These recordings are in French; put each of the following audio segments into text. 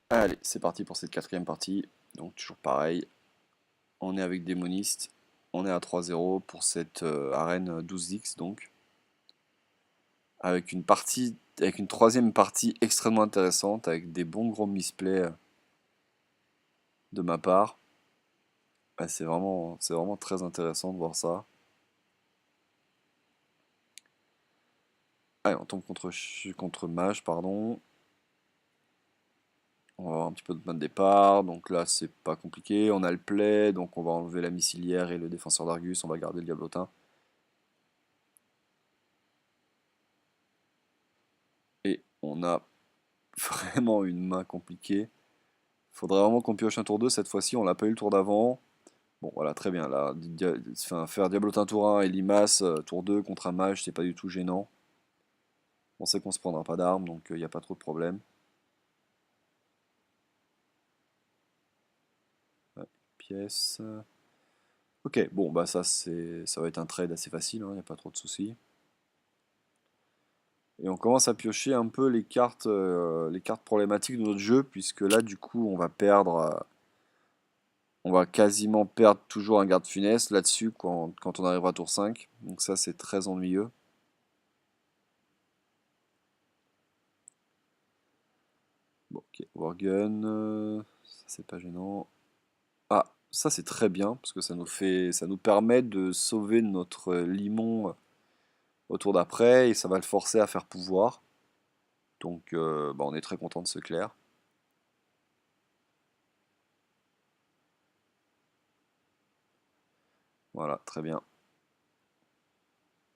Allez, c'est parti pour cette quatrième partie. Donc toujours pareil, on est avec Démoniste, on est à 3-0 pour cette arène 12x donc, avec une partie, avec une troisième partie extrêmement intéressante, avec des bons gros misplays de ma part. Ah, c'est vraiment très intéressant de voir ça. Allez, on tombe contre Mage, pardon. On va avoir un petit peu de main de départ, donc là c'est pas compliqué. On a le play, donc on va enlever la missilière et le défenseur d'Argus, on va garder le diablotin. Et on a vraiment une main compliquée. Faudrait vraiment qu'on pioche un tour 2 cette fois-ci, on l'a pas eu le tour d'avant. Bon voilà, très bien, là, enfin, faire Diablotin tour 1 et Limace tour 2 contre un mage, c'est pas du tout gênant. On sait qu'on se prendra pas d'armes, donc il n'y a pas trop de problème. Ouais, pièce. Ok, bon bah ça va être un trade assez facile, il n'y a pas trop de soucis. Et on commence à piocher un peu les cartes problématiques de notre jeu, puisque là du coup on va quasiment perdre toujours un garde funeste là-dessus quand on arrivera à tour 5. Donc ça c'est très ennuyeux. Bon, ok, Worgen, ça c'est pas gênant. Ah, ça c'est très bien, parce que ça nous permet de sauver notre limon au tour d'après, et ça va le forcer à faire pouvoir. Donc bah, on est très content de ce clair. Voilà, très bien.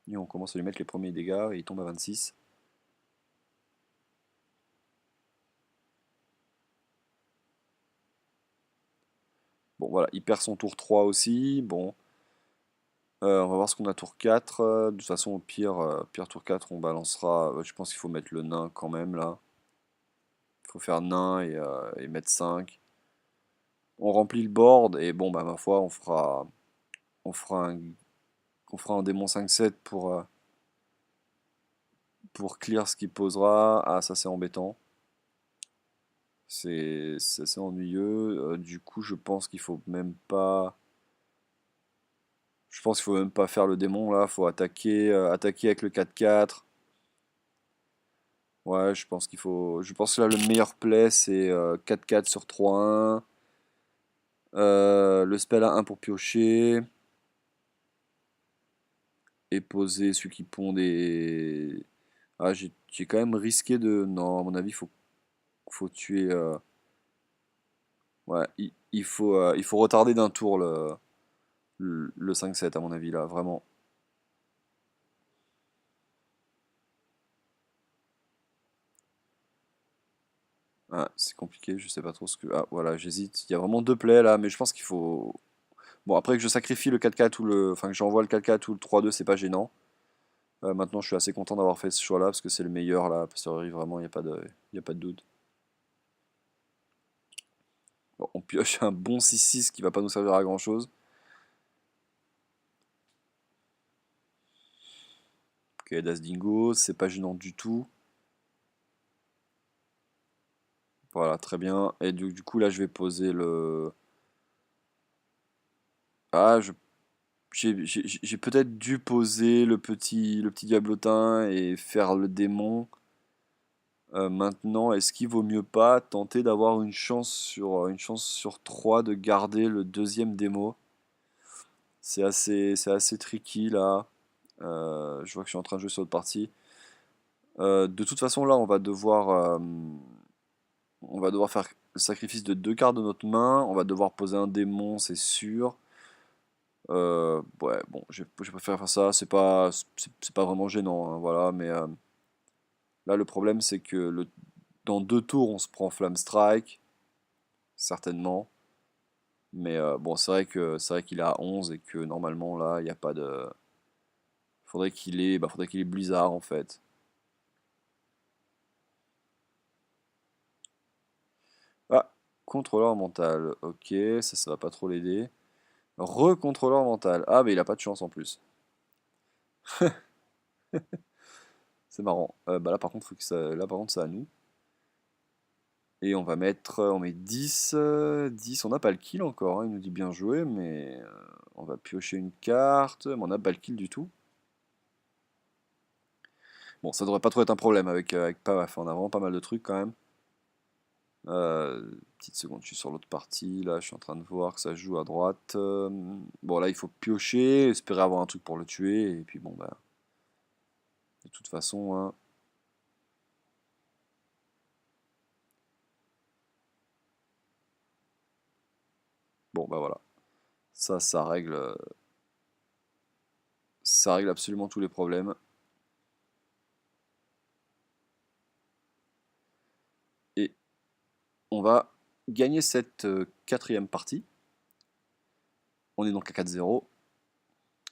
Et on commence à lui mettre les premiers dégâts, et il tombe à 26. Bon voilà, il perd son tour 3 aussi. Bon, on va voir ce qu'on a tour 4. De toute façon, au pire, pire tour 4, on balancera. Je pense qu'il faut mettre le nain quand même là. Il faut faire nain et mettre 5. On remplit le board et bon, bah ma foi, on fera un, on fera un démon 5-7 pour clear ce qu'il posera. Ah, ça c'est embêtant. C'est assez ennuyeux. Du coup, je pense qu'il faut même pas. Je pense qu'il faut même pas faire le démon là. Faut attaquer avec le 4-4. Ouais, je pense qu'il faut. Je pense que là, le meilleur play, c'est 4-4 sur 3-1. Le spell à 1 pour piocher. Et poser celui qui pond des. Ah, j'ai quand même risqué de. Non, à mon avis, faut tuer. Ouais, il faut retarder d'un tour le 5-7, à mon avis, là, vraiment. Ah, c'est compliqué, je sais pas trop ce que. Ah, voilà, j'hésite. Il y a vraiment deux plays là, mais je pense qu'il faut. Bon, après que je sacrifie le 4-4 ou le. Enfin, que j'envoie le 4-4 ou le 3-2, c'est pas gênant. Maintenant, je suis assez content d'avoir fait ce choix-là parce que c'est le meilleur là. Parce que vraiment, il y a pas de doute. Bon, on pioche un bon 6-6 qui va pas nous servir à grand chose. Ok, Das Dingo, c'est pas gênant du tout. Voilà, très bien. Et du coup, là, je vais poser le. Ah, j'ai peut-être dû poser le petit diablotin et faire le démon. Maintenant, est-ce qu'il vaut mieux pas tenter d'avoir une chance sur 3 de garder le deuxième démo? C'est assez tricky là. Je vois que je suis en train de jouer sur autre partie. De toute façon, là, on va devoir faire le sacrifice de deux cartes de notre main. On va devoir poser un démon, c'est sûr. Ouais, bon, je préfère faire ça. C'est pas vraiment gênant, hein, voilà. Mais là, le problème, c'est que dans deux tours, on se prend Flamme Strike, certainement. Mais bon, c'est vrai qu'il est à 11 et que normalement, là, il n'y a pas de. Faudrait qu'il ait Blizzard en fait. Ah, contrôleur mental. Ok, ça va pas trop l'aider. Recontrôleur mental. Ah, mais il a pas de chance en plus. C'est marrant. Bah là, par contre, là, par contre, c'est à nous. Et on va mettre, on met 10, 10, on n'a pas le kill encore, hein, il nous dit bien joué, mais on va piocher une carte, mais on n'a pas le kill du tout. Bon, ça devrait pas trop être un problème avec Pavaf, on a vraiment pas mal de trucs quand même. Petite seconde, je suis sur l'autre partie, là je suis en train de voir que ça joue à droite. Bon là il faut piocher, espérer avoir un truc pour le tuer, et puis bon bah... De toute façon, hein. Bon bah voilà. Ça règle absolument tous les problèmes. Et on va gagner cette quatrième partie. On est donc à 4-0.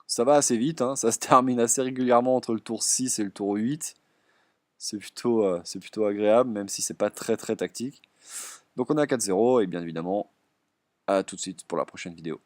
Ça va assez vite, hein, ça se termine assez régulièrement entre le tour 6 et le tour 8. C'est plutôt agréable, même si c'est pas très très tactique. Donc on est à 4-0 et bien évidemment, à tout de suite pour la prochaine vidéo.